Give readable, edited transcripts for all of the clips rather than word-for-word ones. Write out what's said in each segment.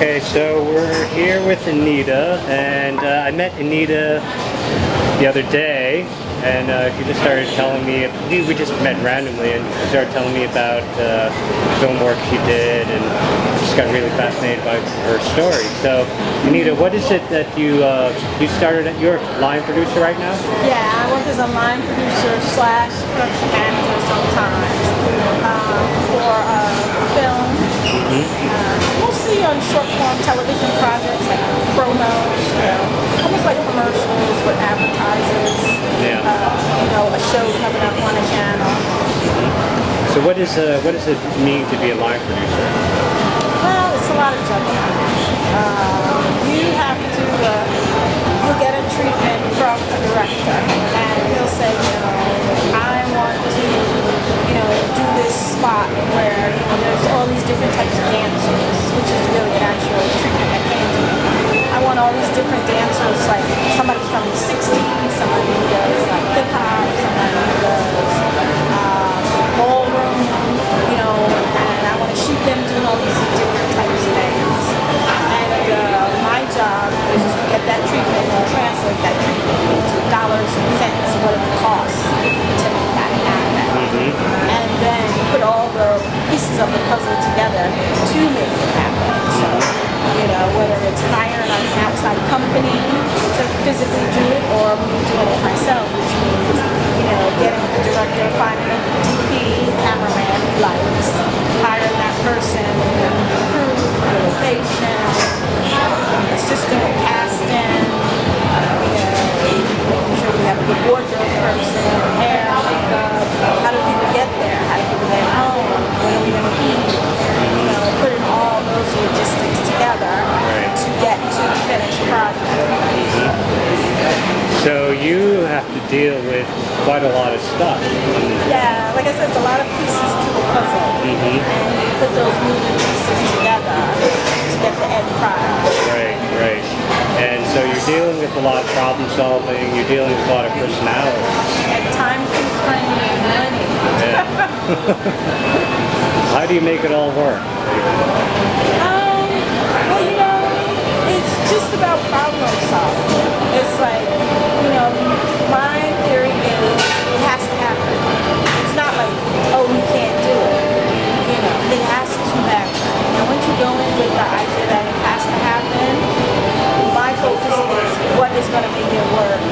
Okay, so we're here with Anita, and I met Anita the other day, and she just started telling me, we just met randomly, and she started telling me about film work she did, and just got really fascinated by her story. So, Anita, what is it that you started, you're a line producer right now? Yeah, I work as a line producer / production manager sometimes for film. Mostly on short form television projects like promos, almost like commercials with advertisers. Yeah. A show coming up on a channel. So what does it mean to be a line producer? Well, it's a lot of juggling. You have to you'll get a treatment from a director, and he'll say, I want to, do this spot where there's all these different types of dancers, which is really an actual treatment that came to me. I want all these different dancers, like somebody from the 60s, somebody who does like hip hop, somebody who does ballroom, and I want to shoot them doing all these different types of things. And my job is to get that treatment and translate that treatment into dollars and cents, what it costs to make that happen. And then put all the pieces of the puzzle together to make it happen. So, whether it's hiring an outside company to physically do it, or me doing it myself, which means, getting the director, finding a DP, cameraman he likes, hiring that person, crew, location, assistant with casting, making sure we have a good wardrobe person, hair, makeup, how do people get there, how do people get home, when are we going to eat, putting all those logistics together to get to the finished project. So you have to deal with quite a lot of stuff. Yeah, like I said, it's a lot of pieces to the puzzle, and you put those moving pieces together to get the end product. Right. And so you're dealing with a lot of problem solving, you're dealing with a lot of personalities. And time constraint and money. Yeah. How do you make it all work? It's just about problem solving. It's like, my theory is it has to happen. It's not like, we can't do it. It has to happen. And once you go in with the idea that it has to happen, my focus is what is going to make it work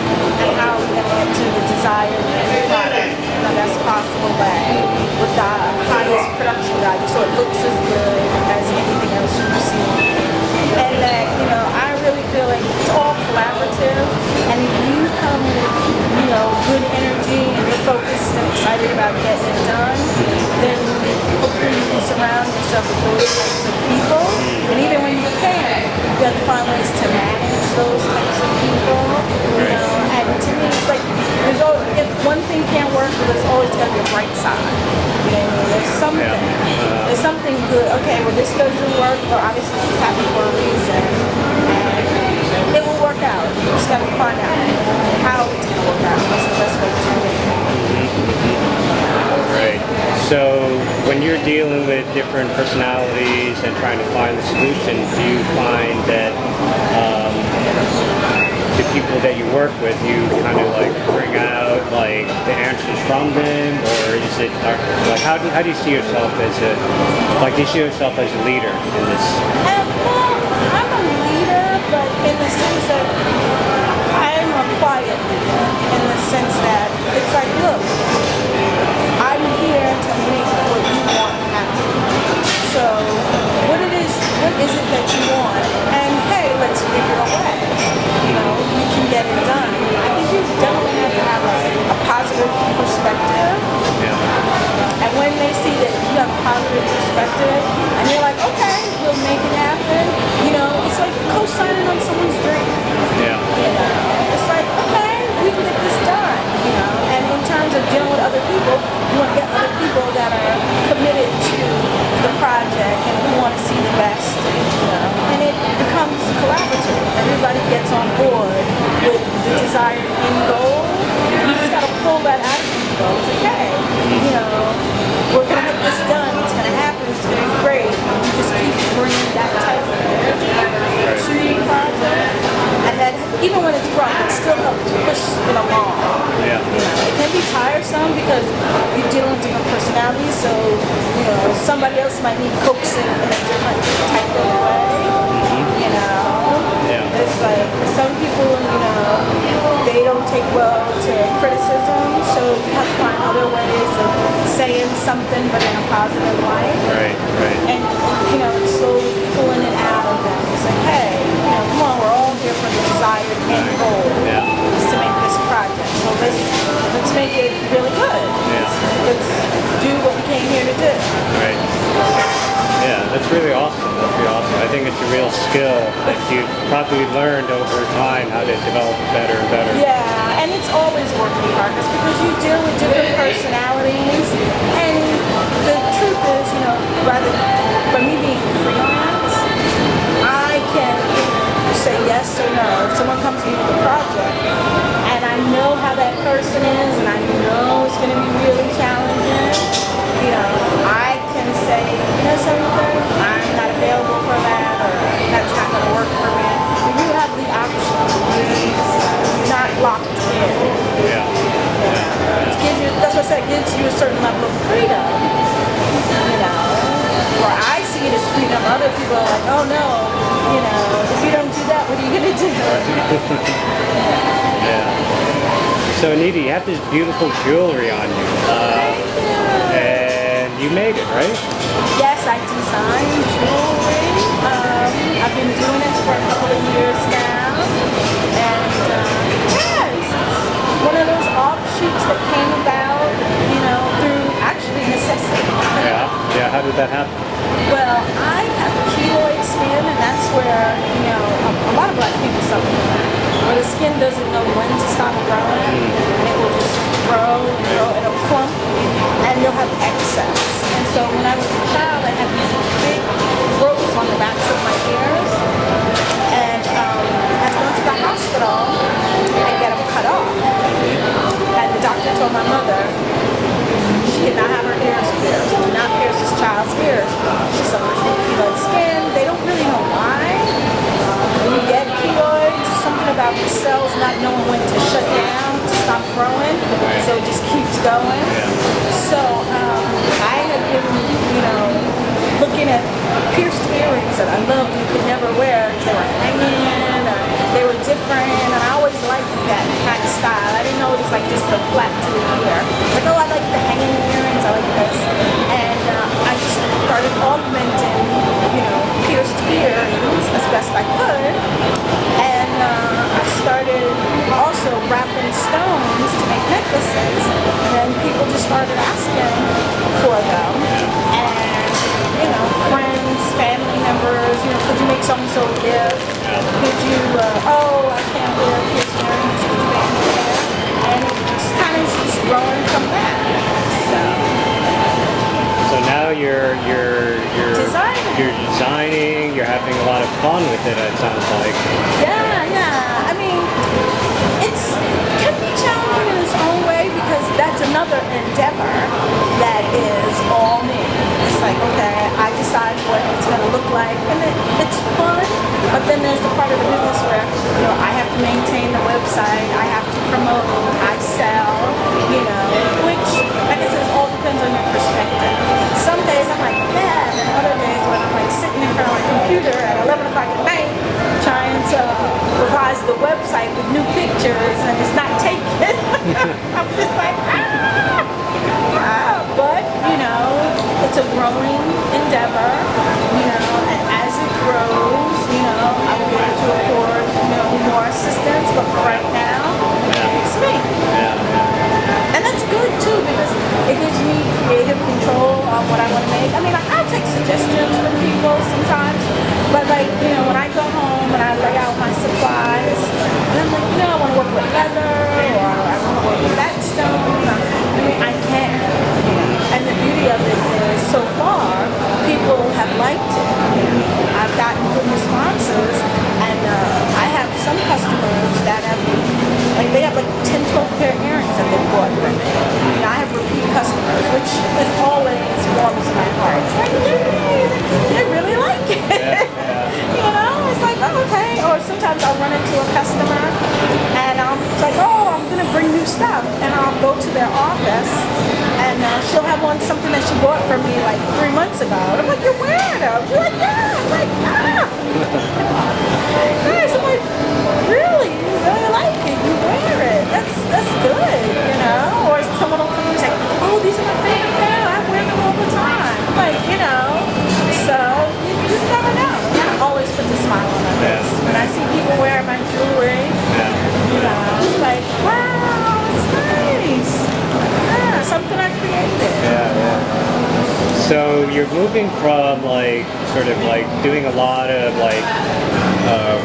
and how are we going to get to the desired product in the best possible way with the highest production value so it looks as good as anything else you've seen. And that, I really feel like it's all collaborative, and if you come with, good energy and you're focused and excited about getting it done, then hopefully you can surround yourself with those types of people. And even when you can, you have to find ways to manage those types of people. And to me, it's like there's always, if one thing can't work, there's always got to be a bright side. There's something. There's something good. Okay, well this doesn't work, but obviously this is happening for a reason. And it will work out. You just got to find out how it's going to work out. What's the best way to do it. Right. So when you're dealing with different personalities and trying to find the solution, do you find that the people that you work with, you kind of like bring out like the answers from them, or is it like how do you see yourself as do you see yourself as a leader in this? Well, I'm a leader, but in the sense that I'm a quiet leader, in the sense that it's like, look, I'm here to make what you want happen. So what is it that you want? And hey, let's figure a way. We can get it done. I think you definitely have to have a positive perspective. Yeah. And when they see that you have a positive perspective, and you're like, okay, we'll make it happen. It's like co-signing on someone's dream. Yeah. It's like, okay, we can get this done. And in terms of dealing with other people, you want to get other people that are committed to the project and who want to see the best. And it becomes collaborative. Everybody gets on board with the desired end goal. You just got to pull that out of people. It's okay. We're going to get this done. It's going to happen. It's going to be great. You just keep bringing that type of energy. focusing in a different type of way. You know, Yeah. it's like some people, you know, they don't take well to criticism, so you have to find other ways of saying something, but in a positive light. Right, right. And you know, it's slowly pulling it out of them. It's like, hey, you know, come on, we're all here for the desired end goal. Yeah. Is to make this project. So let's make it really good. Let's do what we came here to do. Right. Yeah, that's really awesome. That's really awesome. I think it's a real skill that you've probably learned over time how to develop better and better. Yeah, and it's always work in progress because you deal with different personalities. And the truth is, you know, rather by me being freelance, I can say yes or no. If someone comes to me with a project and I know how that person is and I know it's going to be really challenging, you know, I can say, you know something, I'm not available for that, or that's not going to work for me. But you have the option. You're not locked in. Yeah. It gives you, that's what I said, it gives you a certain level of freedom. You know, or I see it as freedom. Other people are like, oh no, you know, if you don't do that, what are you going to do? Yeah. So Anita, you have this beautiful jewelry on you. And you made it, right? Yes, I design jewelry. I've been doing it for a couple of years now. And yeah, it's one of those offshoots that came about, you know, through actually necessity. Yeah. Yeah, how did that happen? Well, I have keloid skin, and that's where, you know, a lot of black people suffer from that. Where the skin doesn't know when to stop growing, and it will just grow and grow, it'll clump, and you'll have excess. And so when I was a child, I had these big growths on the backs of my ears, and I had to go to the hospital and get them cut off. And the doctor told my mother she could not have her ears pierced. Do not pierce this child's ears. She suffers from keloid skin. They don't really know why. When you get keloids, something about the cells not knowing when to shut down, to stop growing, so it just keeps going. So I had been, you know, looking at pierced earrings that I loved and could never wear because they were hanging or they were different, and I always liked that kind of style. I didn't know it was like just the flat to the ear. Like, oh, I like the hanging earrings, I like this. And I just started augmenting, you know, pierced earrings as best I could. And I started also wrapping stones to make necklaces. And then people just started asking for them. And, you know, friends, family members, you know, could you make so-and-so a gift? Could you, oh, I can't wear pierced earrings, could you make me a gift? And it's kind of just growing from that. So now you're Designing. you're having a lot of fun with it, it sounds like. Yeah. I mean, it can be challenging in its own way because that's another endeavor that is all me. It's like, okay, I decide what it's going to look like, and it's fun, but then there's the part of the business where, you know, I have to maintain the website, I have to promote, I sell, you know, which, like I said, it all depends on your perspective. Some days I'm like, yeah, and other days when I'm like sitting in front of my computer at 11 o'clock at night trying to revise the website with new pictures and it's not taken. I'm just like, but, you know, it's a growing endeavor, you know, and as it grows, you know, I'll be able to afford, you know, more assistance, but for right now, it's me. And that's good too because it gives me creative control on what I want to make. I mean, I'll take suggestions from people sometimes, but like, you know, when I go home and I lay out my supplies, and I'm like, you know, I want to work with leather, or I want to work with that stone. I mean, I can. And the beauty of it is, so far, people have liked it. I've gotten good responses, and I have some customers that have, like, they have like 10, 12 pair of earrings that they bought from me. You know, I have repeat customers, which is always warms my heart. It's like, yay, they really like it. You know, it's like, oh, okay. Or sometimes I'll run into a customer, and I'm like, oh, I'm gonna bring new stuff, and I'll go to their office, and she'll have something that she bought from me like 3 months ago. And I'm like, you're wearing them? She's like, yeah. I'm like, ah. Guys, I'm like, really? You really like it? You wear it? That's good, you know? Or someone will come and say, oh, these are my favorite pair. I wear them all the time. I'm like, you know. So you just never know. That always puts a smile on my face when I see people wear my jewelry. You know, it's like, wow, it's nice. Yeah, something I created. So you're moving from like sort of like doing a lot of like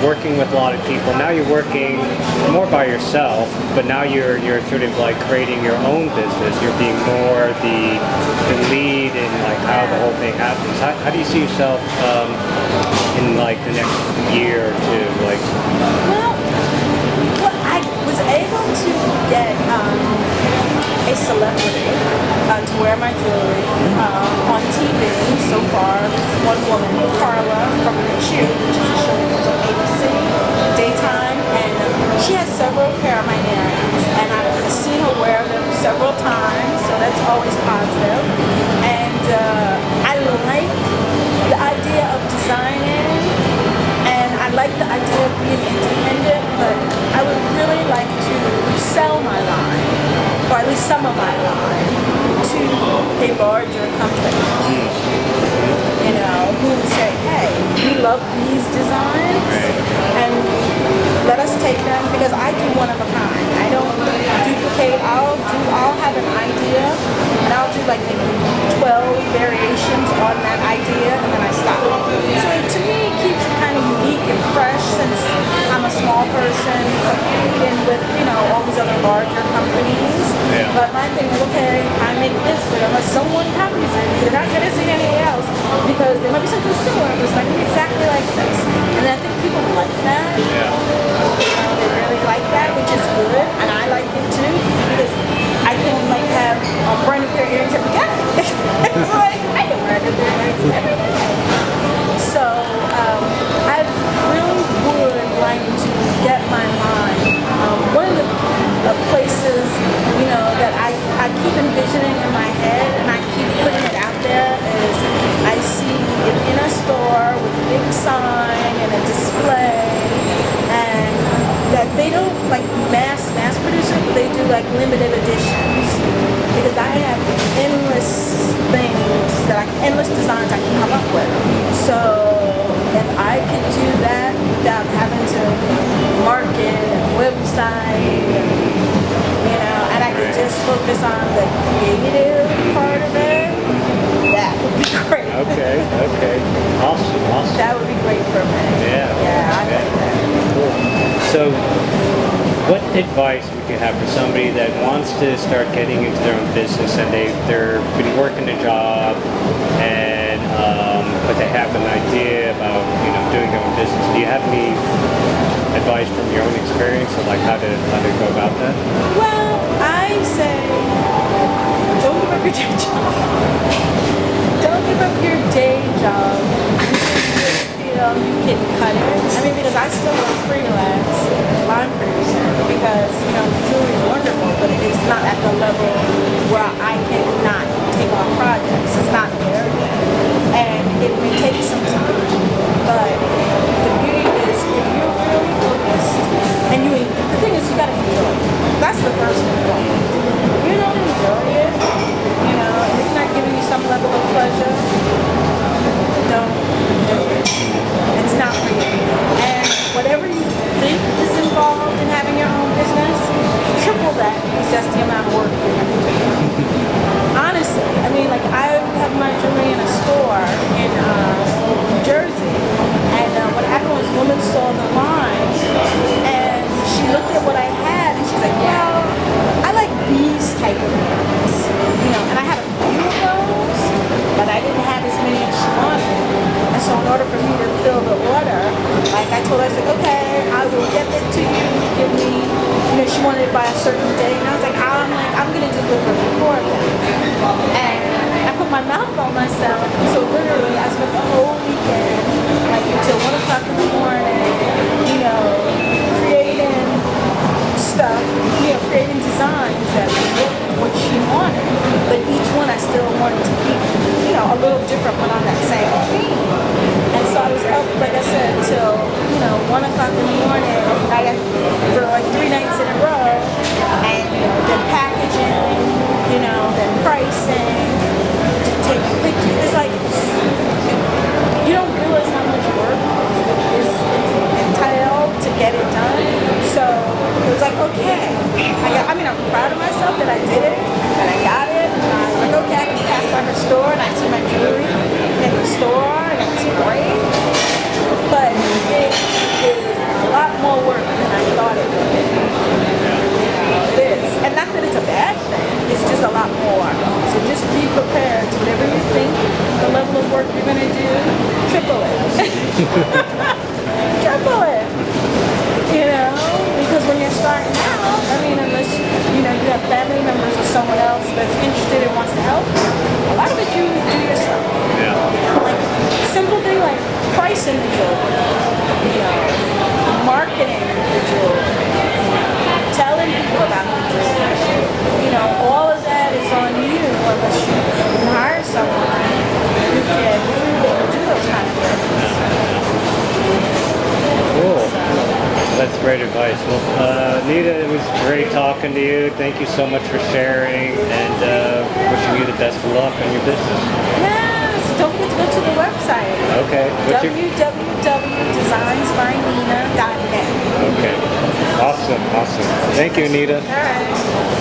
working with a lot of people. Now you're working more by yourself, but now you're sort of like creating your own business. You're being more the lead in like how the whole thing happens. How do you see yourself in like the next year or two? Like, well, I was able to get a celebrity to wear my jewelry on TV so far. This one woman, Carla, from The Chew, which is a show that comes on ABC daytime, and she has several pair of my earrings, and I've seen her wear them several times, so that's always positive. And I like the idea of designing, and I like the idea of being independent, but I would really like to sell my line, or at least some of my line, to a larger company. You know, who would say, hey, we love these designs, and let us take them, because I do one of a kind. I don't duplicate. I'll have an idea, and I'll do like maybe 12 variations on that idea, and then I stop. So to me, it keeps it kind of unique and fresh, since I'm a small person competing with, you know, all these other larger companies. But my thing is, okay, I make this, but unless someone copies it, you're not going to see anything else, because there might be something similar, but it's not going to be exactly like this. And I think people like that. They really like that, which is good, and I like it too, because I can like have a brand new pair of earrings every day. It's like, I can wear a new pair of earrings every day. So I really would like to get my mind. One of the places, you know, that I keep envisioning in my head, and I keep putting it out there, is I see it in a store with a big sign and a display, and that they don't like mass produce it, but they do like limited editions, because I have endless things endless designs I can come up with. So if I could do that without having to market and website, you know, and I could just focus on the creative part of it, that would be great. Okay. Awesome. That would be great for me. Yeah. I like that. Cool. So, what advice would you have for somebody that wants to start getting into their own business, and they've been working a job, and but they have an idea about doing their own business? Do you have any advice from your own experience of like how to go about that? Well, I say don't give up your day job. Don't give up your day job until you feel you can cut it. I mean, because I still work freelance line producer, because jewelry is wonderful, but it's not at the level where I cannot take on projects. It's not there yet, and it may take some time. But the beauty is, if you're really focused, and the thing is, you gotta enjoy it. That's the first thing. If you don't enjoy it, and it's not giving you some level of pleasure, don't do it. It's not for you. And whatever you think is involved in having your own business, triple that, because that's the amount of work you have to do. Honestly, I mean, like, I have my jewelry in a store in New Jersey, and what happened was, a woman saw the line, and she looked at what I had, and she's like, well, I like these type of earrings, and I had a few of those, but I didn't have as many as she wanted. And so in order for me to fill the order, like I told her, I was like, okay, I will get it to you. Give me, she wanted it by a certain date. And I was like, I'm going to deliver before that. And I put my mouth on myself. So literally, I spent the whole weekend, like until 1 o'clock in the morning, creating stuff, creating design. Triple it. You know, because when you're starting out, I mean, unless you know you have family members or someone else that's interested and wants to help, a lot of it you do yourself. Yeah. Like simple thing like pricing the jewelry, you know, marketing the jewelry, telling people about the jewelry. You know, all of that is on you unless you can hire someone who can do those kind of things. Cool. That's great advice. Well, Anita, it was great talking to you. Thank you so much for sharing, and wishing you the best of luck on your business. Yes, don't forget to go to the website. Okay. www.designsbynina.net. Okay. Awesome. Thank you, Anita. All right.